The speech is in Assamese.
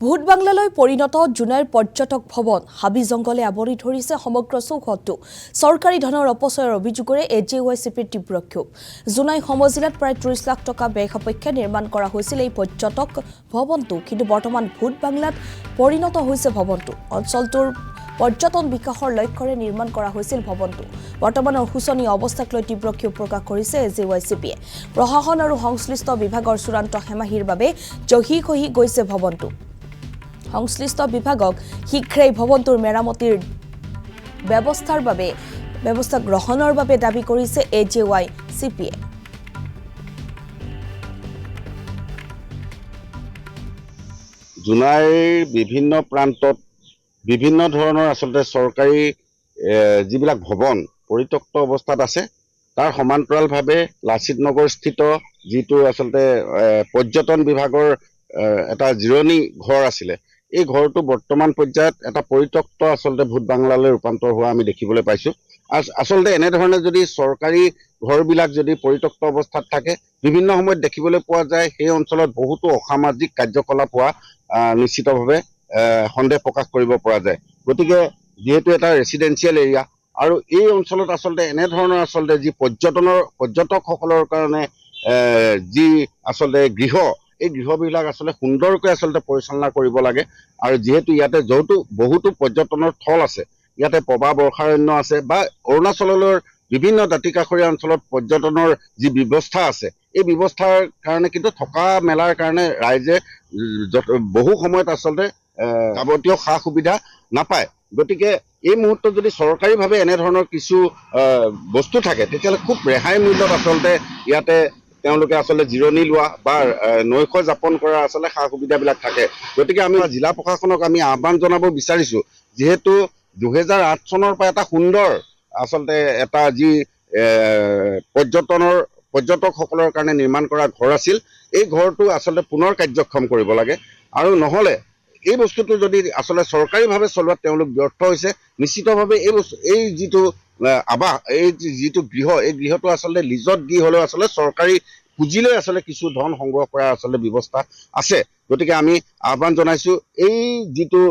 ভূত বাংলালৈ পৰিণত জুনাইৰ পৰ্যটক ভৱন হাবি জংগলে আৱৰি ধৰিছে সমগ্ৰ চৌহদটো চৰকাৰী ধনৰ অপচয়ৰ অভিযোগৰে এজেৱাইচিপিৰ তীব্ৰ ক্ষোভ জুনাই সমজিলাত প্ৰায় 30 লাখ টকা ব্যয় সাপেক্ষে নিৰ্মাণ কৰা হৈছিল এই পৰ্যটক ভৱনটো কিন্তু বৰ্তমান ভূত বাংলাত পৰিণত হৈছে ভৱনটো অঞ্চলটোৰ পৰ্যটন বিকাশৰ লক্ষ্যৰে নিৰ্মাণ কৰা হৈছিল ভৱনটো বৰ্তমানৰ শোচনীয় অৱস্থাক লৈ তীব্ৰ ক্ষোভ প্ৰকাশ কৰিছে এজেৱাইচিপিয়ে প্ৰশাসন আৰু সংশ্লিষ্ট বিভাগৰ চূড়ান্ত হেমাহিৰ বাবে জহি খহি গৈছে ভৱনটো সংশ্লিষ্ট বিভাগক শীঘ্ৰেই ভৱনটোৰ মেৰামতিৰ ব্যৱস্থা গ্ৰহণৰ বাবে দাবী কৰিছে এজেৱাইচিপিয়ে জুনাইৰ বিভিন্ন প্ৰান্তত বিভিন্ন ধৰণৰ আসলতে চৰকাৰী যিবিলাক ভৱন পৰিত্যক্ত অৱস্থাত আছে তাৰ সমান্তৰালভাৱে লাচিত নগৰ স্থিত যিটো আসলতে পৰ্যটন বিভাগৰ এটা জিৰণি ঘৰ আছিলে এই ঘৰটো বৰ্তমান পৰ্যায়ত এটা পৰিত্যক্ত আসলতে ভূত বাংলালৈ ৰূপান্তৰ হোৱা আমি দেখিবলৈ পাইছো আসলতে এনে ধৰণে যদি চৰকাৰী ঘৰবিলাক যদি পৰিত্যক্ত অৱস্থাত থাকে বিভিন্ন সময়ত দেখিবলৈ পোৱা যায় সেই অঞ্চলত বহুতো অসামাজিক কাৰ্যকলাপ হোৱা নিশ্চিতভাৱে সন্দেহ প্ৰকাশ কৰিব পৰা যায় গতিকে যেহেতু এটা ৰেসিডেন্সিয়েল এৰিয়া আৰু এই অঞ্চলত আসলতে এনে ধৰণৰ আসলতে যি পৰ্যটকসকলৰ কাৰণে যি আসলতে গৃহ এই গৃহবিলাক আসলে সুন্দৰকৈ আসলতে পৰিচালনা কৰিব লাগে আৰু যেহেতু ইয়াতে বহুতো পৰ্যটনৰ থল আছে ইয়াতে প্ৰবাহ বৰ্ষাৰণ্য আছে বা অৰুণাচলৰ বিভিন্ন দাঁতিকাষৰীয়া অঞ্চলত পৰ্যটনৰ যি ব্যৱস্থা আছে এই ব্যৱস্থাৰ কাৰণে কিন্তু থকা মেলাৰ কাৰণে ৰাইজে বহু সময়ত আসলতে যাৱতীয় সা সুবিধা নাপায় গতিকে এই মুহূৰ্তত যদি চৰকাৰীভাৱে এনে ধৰণৰ কিছু বস্তু থাকে তেতিয়াহ'লে খুব ৰেহাই মূল্যত আসলতে ইয়াতে তেওঁলোকে আসলে জিৰণি লোৱা বা নৈশ যাপন কৰা আসলে সা সুবিধাবিলাক থাকে গতিকে আমি জিলা প্ৰশাসনক আমি আহ্বান জনাব বিচাৰিছো যেহেতু 2008 চনৰ পৰা এটা সুন্দৰ আসলতে এটা যি পৰ্যটকসকলৰ কাৰণে নিৰ্মাণ কৰা ঘৰ আছিল এই ঘৰটো আসলে পুনৰ কাৰ্যক্ষম কৰিব লাগে আৰু নহলে এই বস্তুটো যদি আসলে চৰকাৰীভাৱে চলোৱাত তেওঁলোক ব্যৰ্থ হৈছে নিশ্চিতভাৱে এই যিটো আবাস এই যিটো গৃহ এই গৃহটো আসলে লিজত দি হলেও আসলে চৰকাৰী পুঁজিলৈ আসলে কিছু ধন সংগ্ৰহ কৰা আসলে ব্যৱস্থা আছে গতিকে আমি আহ্বান জনাইছো এই যিটো